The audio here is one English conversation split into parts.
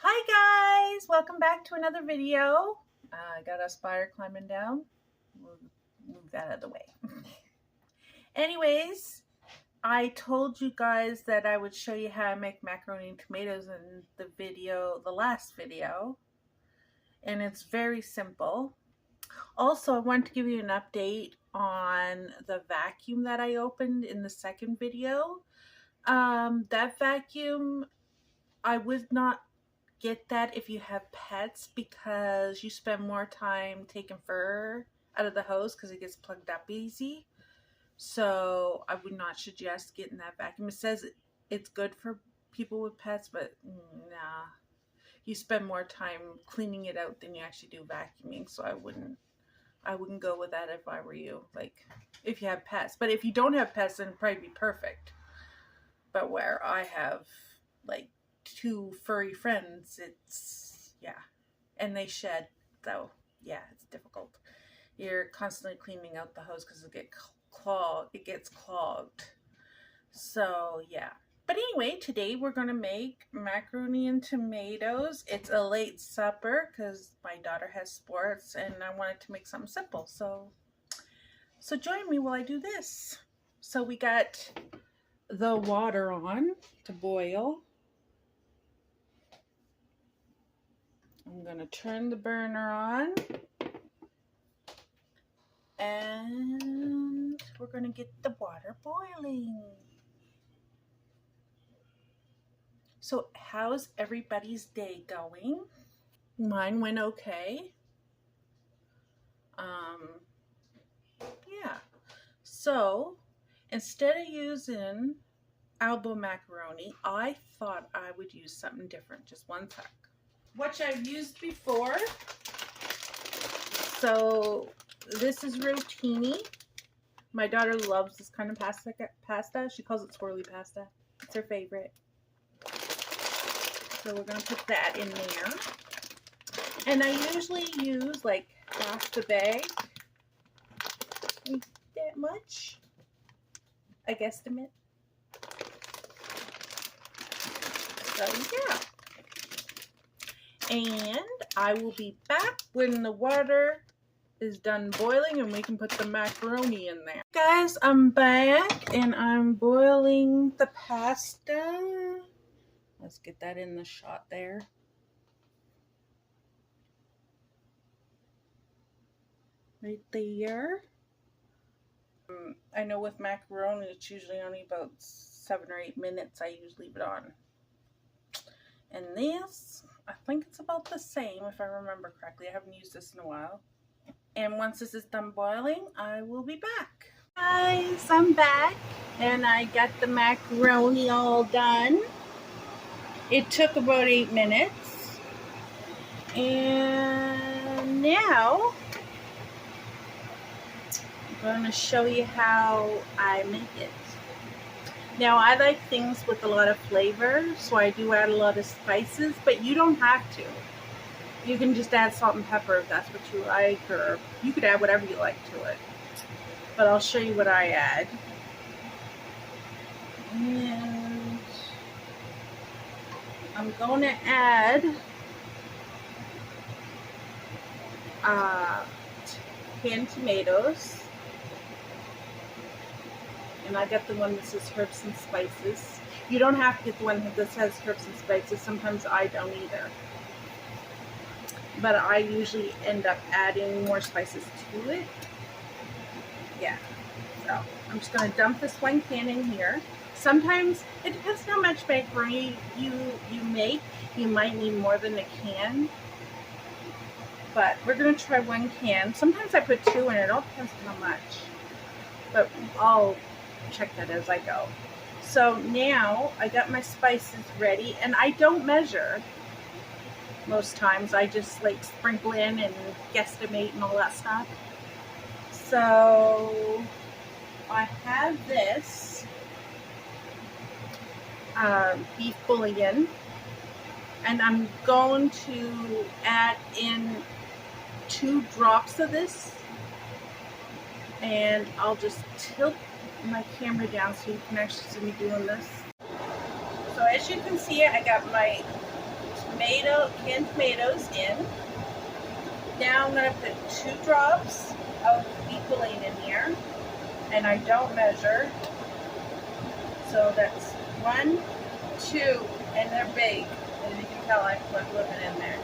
Hi guys, welcome back to another video. I got a spider climbing down. We'll move that out of the way. Anyways, I told you guys that I would show you how I make macaroni and tomatoes in the last video. And it's very simple. Also, I want to give you an update on the vacuum that I opened in the second video. That vacuum, I would not get that if you have pets because you spend more time taking fur out of the hose because it gets plugged up easy. So I would not suggest getting that vacuum. It says it's good for people with pets, but nah, you spend more time cleaning it out than you actually do vacuuming. So I wouldn't go with that if I were you, like if you have pets. But if you don't have pets, then it'd probably be perfect. But where I have like 2 furry friends, yeah, and they shed, so yeah, it's difficult. You're constantly cleaning out the hose because it gets clogged. So yeah, but anyway, today we're gonna make macaroni and tomatoes. It's a late supper because my daughter has sports and I wanted to make something simple, so join me while I do this. So we got the water on to boil. I'm going to turn the burner on and we're going to get the water boiling. So how's everybody's day going? Mine went okay. Yeah. So instead of using elbow macaroni, I thought I would use something different. Just one sec. Which I've used before. So this is rotini. My daughter loves this kind of pasta. She calls it swirly pasta. It's her favorite. So we're going to put that in there. And I usually use like half the bag. That much. I guesstimate. So yeah. And I will be back when the water is done boiling and we can put the macaroni in there. Guys, I'm back and I'm boiling the pasta. Let's get that in the shot there. Right there. I know with macaroni it's usually only about 7 or 8 minutes I usually leave it on. And this, I think it's about the same if I remember correctly. I haven't used this in a while. And once this is done boiling, I will be back. Guys, I'm back and I got the macaroni all done. It took about 8 minutes. And now I'm going to show you how I make it. Now, I like things with a lot of flavor, so I do add a lot of spices, but you don't have to. You can just add salt and pepper if that's what you like, or you could add whatever you like to it. But I'll show you what I add. And I'm going to add canned tomatoes. And I got the one that says herbs and spices. You don't have to get the one that says herbs and spices. Sometimes I don't either. But I usually end up adding more spices to it. Yeah. So I'm just going to dump this 1 can in here. Sometimes, it depends on how much macaroni you make. You might need more than a can. But we're going to try 1 can. Sometimes I put 2 in it. It all depends on how much. But I'll check that as I go. So now I got my spices ready, and I don't measure most times. I just like sprinkle in and guesstimate and all that stuff. So I have this beef bouillon, and I'm going to add in 2 drops of this, and I'll just tilt my camera down so you can actually see me doing this. So as you can see, I got my canned tomatoes in. Now I'm going to put 2 drops of equaling in here, and I don't measure. So that's 1, 2, and they're big. As you can tell, I put a little bit in there.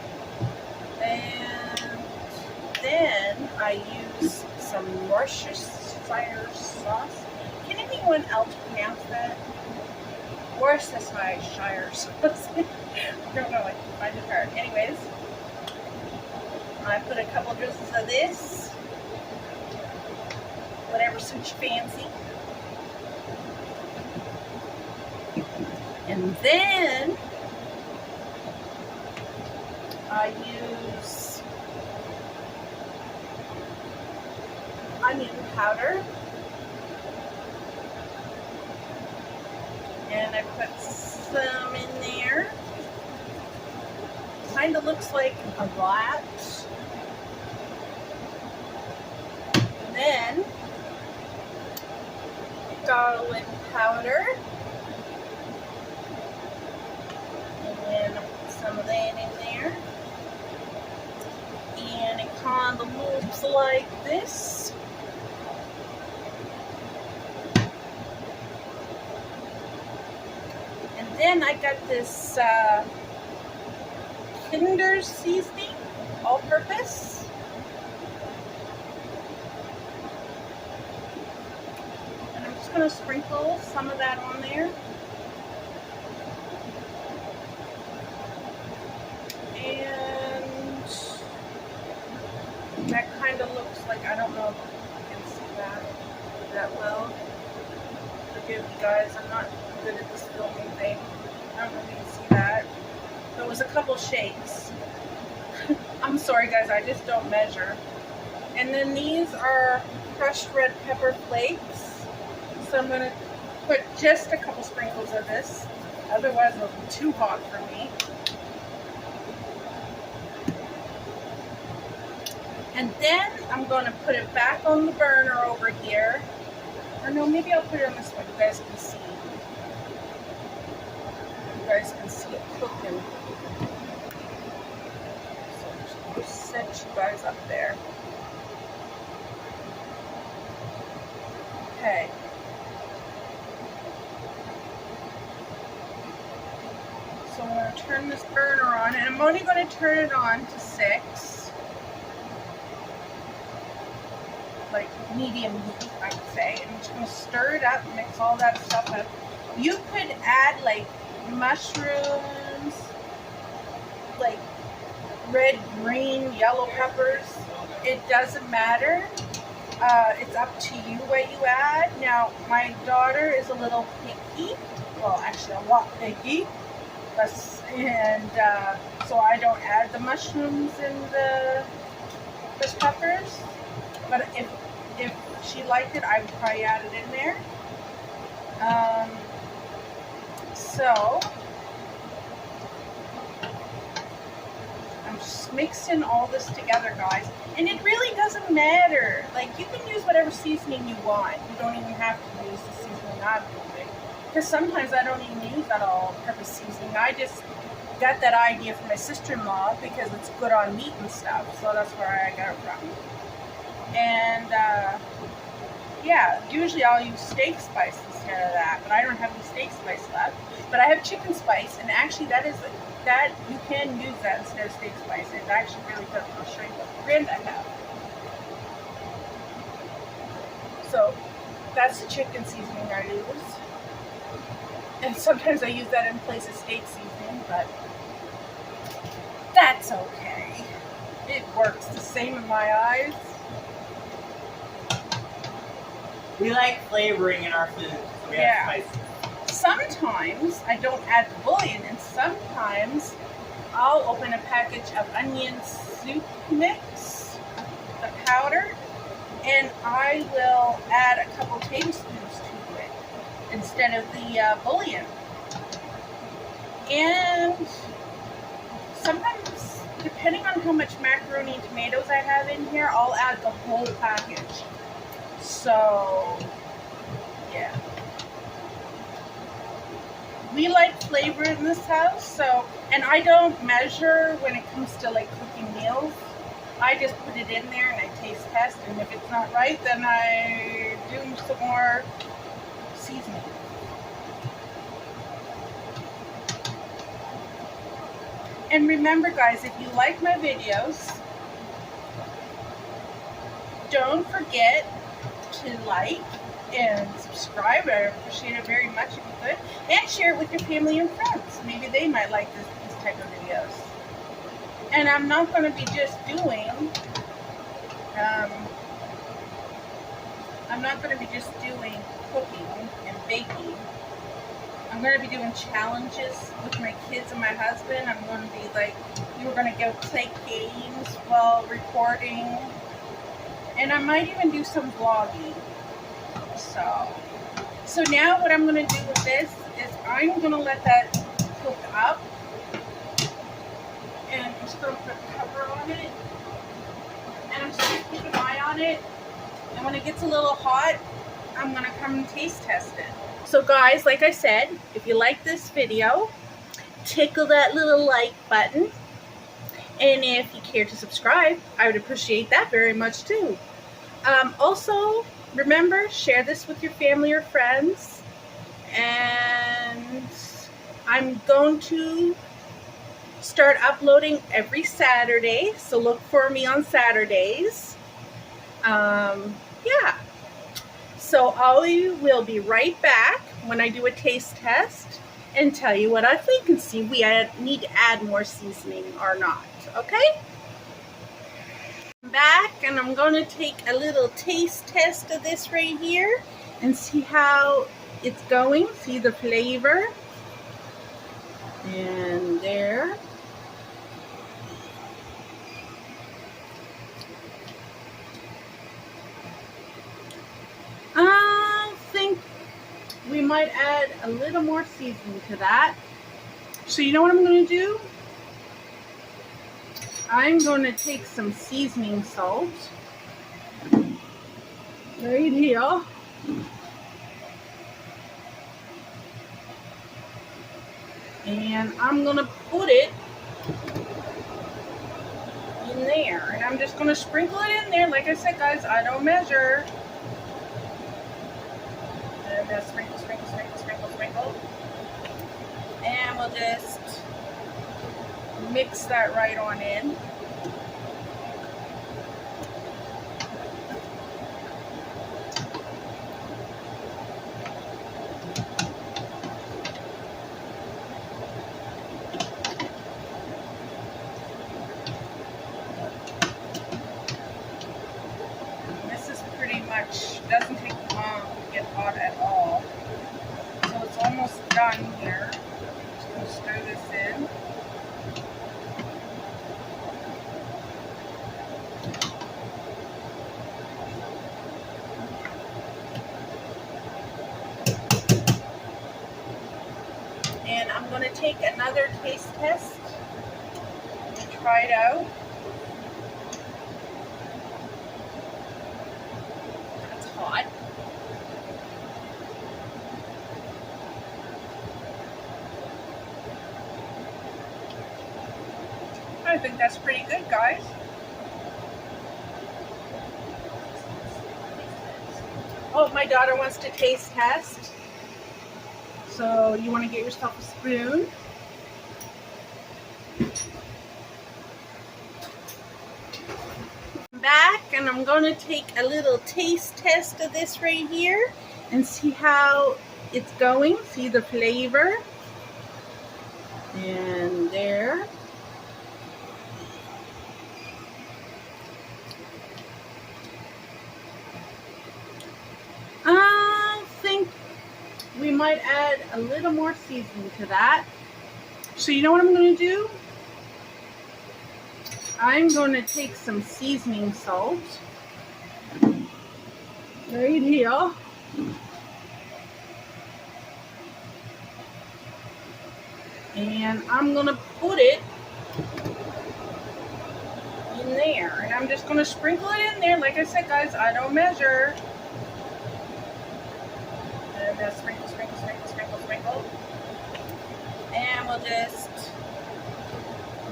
And then I use some Worcestershire sauce. Can anyone else pronounce that? Worcestershire sauce. I don't know, I find it hard. Anyways, I put a couple drizzles of this. Whatever suits your fancy. And then I use onion powder, and I put some in there. Kind of looks like a lot. And then garlic powder. And put some of that in there. And it kind of looks like this. And then I got this Kinder seasoning, all-purpose. And I'm just going to sprinkle some of that on there. And that kind of looks like, I don't know if you can see that well. Forgive you guys, I'm not good at this filming thing. I don't know if you can see that. There was a couple shakes. I'm sorry guys, I just don't measure. And then these are crushed red pepper flakes. So I'm going to put just a couple sprinkles of this. Otherwise it'll be too hot for me. And then I'm going to put it back on the burner over here. Or no, maybe I'll put it on this one. You guys can see. You guys can see it cooking. So just set you guys up there. Okay. So I'm going to turn this burner on, and I'm only going to turn it on to 6. Like medium heat, I would say. And I'm just going to stir it up, mix all that stuff up. You could add like mushrooms, like red, green, yellow peppers. It doesn't matter. It's up to you what you add. Now, my daughter is a little picky. Well, actually a lot picky. And so I don't add the mushrooms and the peppers. But if she liked it, I would probably add it in there. So I'm just mixing all this together, guys. And it really doesn't matter. Like, you can use whatever seasoning you want. You don't even have to use the seasoning I'm using. Because sometimes I don't even use that all-purpose seasoning. I just got that idea from my sister-in-law because it's good on meat and stuff. So that's where I got it from. And yeah, usually I'll use steak spice instead of that, but I don't have any steak spice left. But I have chicken spice, and actually that you can use that instead of steak spice. It actually really does. I'll show you what brand I have. So that's the chicken seasoning I use, and sometimes I use that in place of steak seasoning, but that's okay. It works the same in my eyes. We like flavoring in our food. So we have spices. Sometimes I don't add the bouillon, and sometimes I'll open a package of onion soup mix, the powder, and I will add a couple tablespoons to it instead of the bouillon. And sometimes, depending on how much macaroni and tomatoes I have in here, I'll add the whole package. So, yeah. We like flavor in this house, so And I don't measure when it comes to like cooking meals. I just put it in there and I taste test, and if it's not right, then I do some more seasoning. And remember guys, if you like my videos, don't forget to like and subscribe. I appreciate it very much if you could. And share it with your family and friends. Maybe they might like these type of videos. And I'm not going to be just doing cooking and baking. I'm going to be doing challenges with my kids and my husband. I'm going to be like, we're going to go play games while recording. And I might even do some vlogging. So now what I'm going to do with this is I'm going to let that cook up. And I'm just going to put a cover on it. And I'm just going to keep an eye on it. And when it gets a little hot, I'm going to come and taste test it. So guys, like I said, if you like this video, tickle that little like button. And if you care to subscribe, I would appreciate that very much too. Also, remember, share this with your family or friends. And I'm going to start uploading every Saturday, so look for me on Saturdays. Yeah. So I will be right back when I do a taste test and tell you what I think and see if we need to add more seasoning or not. Okay? I'm back, and I'm going to take a little taste test of this right here and see how it's going. See the flavor. And there. I think we might add a little more seasoning to that. So you know what I'm going to do? I'm going to take some seasoning salt right here. And I'm going to put it in there. And I'm just going to sprinkle it in there. Like I said, guys, I don't measure. And just sprinkle, sprinkle, sprinkle, sprinkle, sprinkle. And we'll just mix that right on in. Doesn't take long to get hot at all. So it's almost done here. Just going to stir this in. And I'm going to take another taste test to try it out. Hot. I think that's pretty good, guys. Oh, my daughter wants to taste test. So you want to get yourself a spoon. Back, and I'm going to take a little taste test of this right here and see how it's going. See the flavor. And there. I think we might add a little more seasoning to that. So you know what I'm going to do? I'm going to take some seasoning salt right here. And I'm going to put it in there. And I'm just going to sprinkle it in there. Like I said, guys, I don't measure. And just sprinkle, sprinkle, sprinkle, sprinkle, sprinkle. And we'll just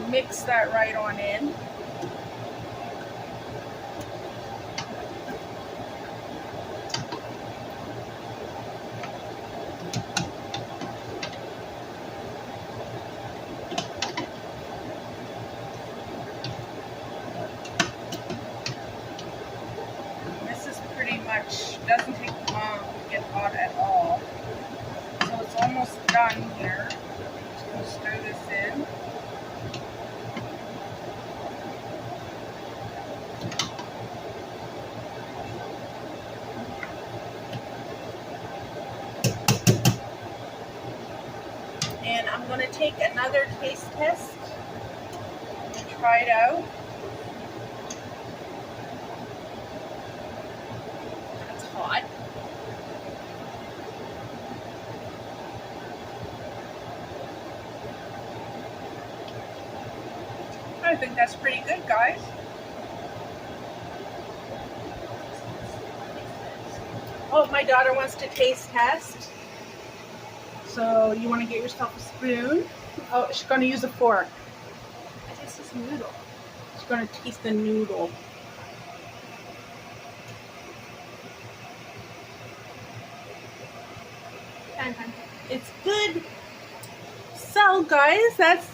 mix that right on in. Doesn't take long to get hot at all. So it's almost done here. Just going to stir this in. And I'm going to take another taste test and try it out. Hot. I think that's pretty good, guys. Oh, my daughter wants to taste test. So you want to get yourself a spoon. Oh, she's going to use a fork. I taste this noodle. She's going to taste the noodle. It's good. So guys, that's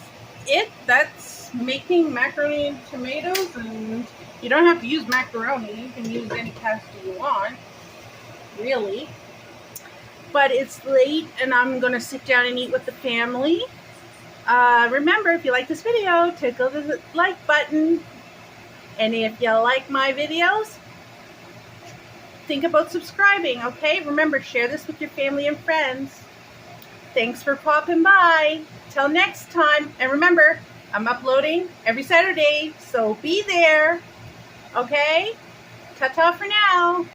it. That's making macaroni and tomatoes, and you don't have to use macaroni. You can use any pasta you want, really. But it's late and I'm gonna sit down and eat with the family. Remember, if you like this video, tickle the like button. And if you like my videos, think about subscribing, okay? Remember, share this with your family and friends. Thanks for popping by. Till next time. And remember, I'm uploading every Saturday, so be there. Okay? Ta-ta for now.